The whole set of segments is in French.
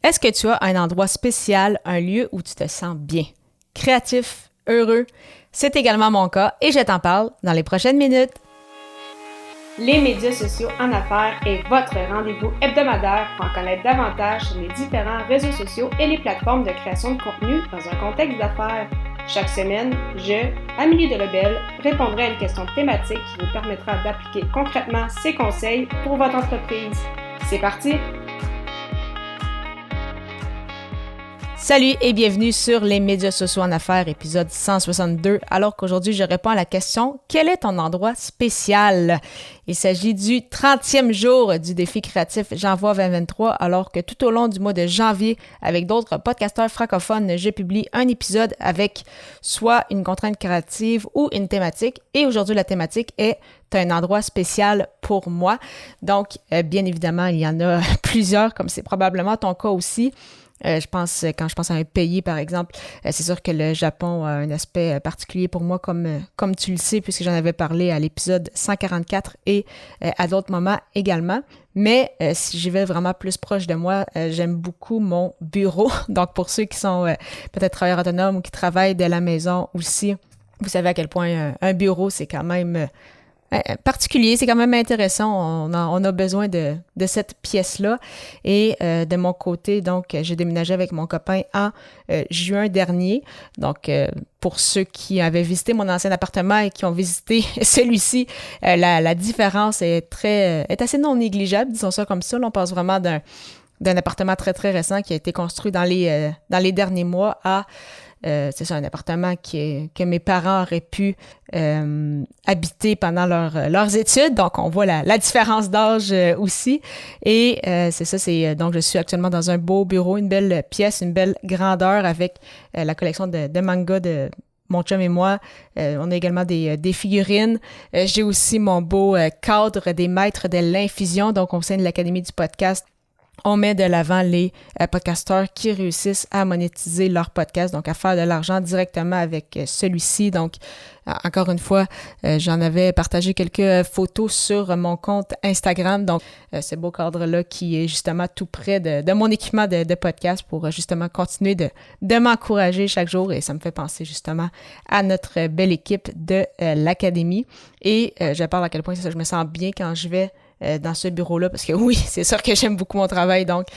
Est-ce que tu as un endroit spécial, un lieu où tu te sens bien, créatif, heureux? C'est également mon cas et je t'en parle dans les prochaines minutes. Les médias sociaux en affaires est votre rendez-vous hebdomadaire pour en connaître davantage sur les différents réseaux sociaux et les plateformes de création de contenu dans un contexte d'affaires. Chaque semaine, je, Amélie Delebel, répondrai à une question thématique qui vous permettra d'appliquer concrètement ces conseils pour votre entreprise. C'est parti! Salut et bienvenue sur les médias sociaux en affaires, épisode 162. Alors qu'aujourd'hui, je réponds à la question « Quel est ton endroit spécial? » Il s'agit du 30e jour du défi créatif J'envoie 2023, alors que tout au long du mois de janvier, avec d'autres podcasteurs francophones, je publie un épisode avec soit une contrainte créative ou une thématique. Et aujourd'hui, la thématique est « T'as un endroit spécial pour moi ». Donc, bien évidemment, il y en a plusieurs, comme c'est probablement ton cas aussi. Quand je pense à un pays, par exemple, c'est sûr que le Japon a un aspect particulier pour moi, comme tu le sais, puisque j'en avais parlé à l'épisode 144 et à d'autres moments également. Mais si j'y vais vraiment plus proche de moi, j'aime beaucoup mon bureau. Donc, pour ceux qui sont peut-être travailleurs autonomes ou qui travaillent de la maison aussi, vous savez à quel point un bureau, c'est quand même particulier, c'est quand même intéressant. On a besoin de cette pièce-là. Et de mon côté, donc, j'ai déménagé avec mon copain en juin dernier. Donc, pour ceux qui avaient visité mon ancien appartement et qui ont visité celui-ci, la différence est assez non négligeable, disons ça comme ça. Là, on passe vraiment d'un appartement très, très récent qui a été construit dans les derniers mois à c'est ça, un appartement que mes parents auraient pu habiter pendant leurs études. Donc, on voit la différence d'âge aussi. Et c'est ça, donc je suis actuellement dans un beau bureau, une belle pièce, une belle grandeur avec la collection de mangas de mon chum et moi. On a également des figurines. J'ai aussi mon beau cadre des maîtres de l'infusion, donc au sein de l'Académie du podcast. On met de l'avant les podcasteurs qui réussissent à monétiser leur podcast, donc à faire de l'argent directement avec celui-ci. Donc, encore une fois, j'en avais partagé quelques photos sur mon compte Instagram. Donc, ce beau cadre-là qui est justement tout près de mon équipement de podcast pour justement continuer de m'encourager chaque jour. Et ça me fait penser justement à notre belle équipe de l'Académie. Et je parle à quel point je me sens bien quand je vais dans ce bureau-là, parce que oui, c'est sûr que j'aime beaucoup mon travail, donc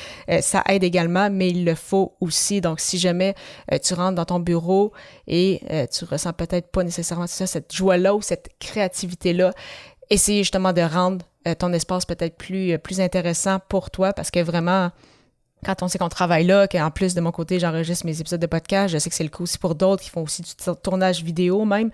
ça aide également, mais il le faut aussi. Donc, si jamais tu rentres dans ton bureau et tu ressens peut-être pas nécessairement cette joie-là ou cette créativité-là, essaye justement de rendre ton espace peut-être plus intéressant pour toi, parce que vraiment, quand on sait qu'on travaille là, qu'en plus de mon côté, j'enregistre mes épisodes de podcast, je sais que c'est le cas aussi pour d'autres qui font aussi du tournage vidéo même.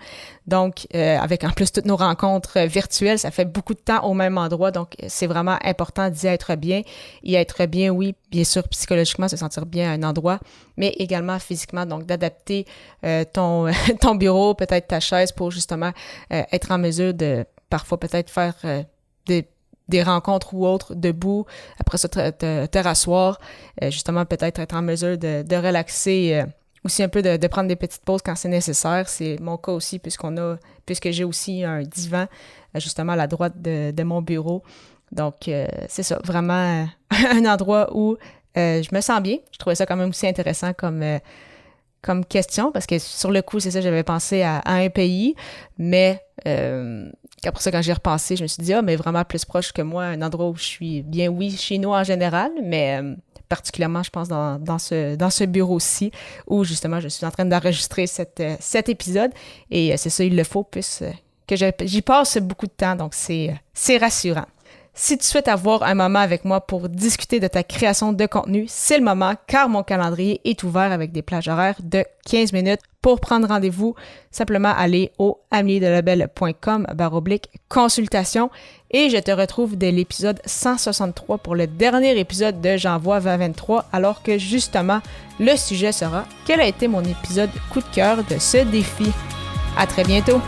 Donc, avec en plus toutes nos rencontres virtuelles, ça fait beaucoup de temps au même endroit. Donc, c'est vraiment important d'y être bien. Y être bien, oui, bien sûr, psychologiquement, se sentir bien à un endroit, mais également physiquement. Donc, d'adapter ton bureau, peut-être ta chaise pour justement être en mesure de parfois peut-être faire des rencontres ou autres debout, après ça te rasseoir, justement peut-être être en mesure de relaxer, aussi un peu de prendre des petites pauses quand c'est nécessaire. C'est mon cas aussi puisque j'ai aussi un divan justement à la droite de mon bureau. Donc c'est ça, vraiment un endroit où je me sens bien. Je trouvais ça quand même aussi intéressant comme question, parce que sur le coup, c'est ça, j'avais pensé à un pays, mais après ça, quand j'y ai repensé, je me suis dit, mais vraiment plus proche que moi, un endroit où je suis bien, oui, chez nous en général, mais particulièrement, je pense, dans ce bureau-ci, où justement, je suis en train d'enregistrer cet épisode, et c'est ça, il le faut, puisque j'y passe beaucoup de temps, donc c'est rassurant. Si tu souhaites avoir un moment avec moi pour discuter de ta création de contenu, c'est le moment car mon calendrier est ouvert avec des plages horaires de 15 minutes. Pour prendre rendez-vous, simplement aller au ameliedelebel.com/consultation et je te retrouve dès l'épisode 163 pour le dernier épisode de J'envoie 2023 alors que justement, le sujet sera quel a été mon épisode coup de cœur de ce défi. À très bientôt!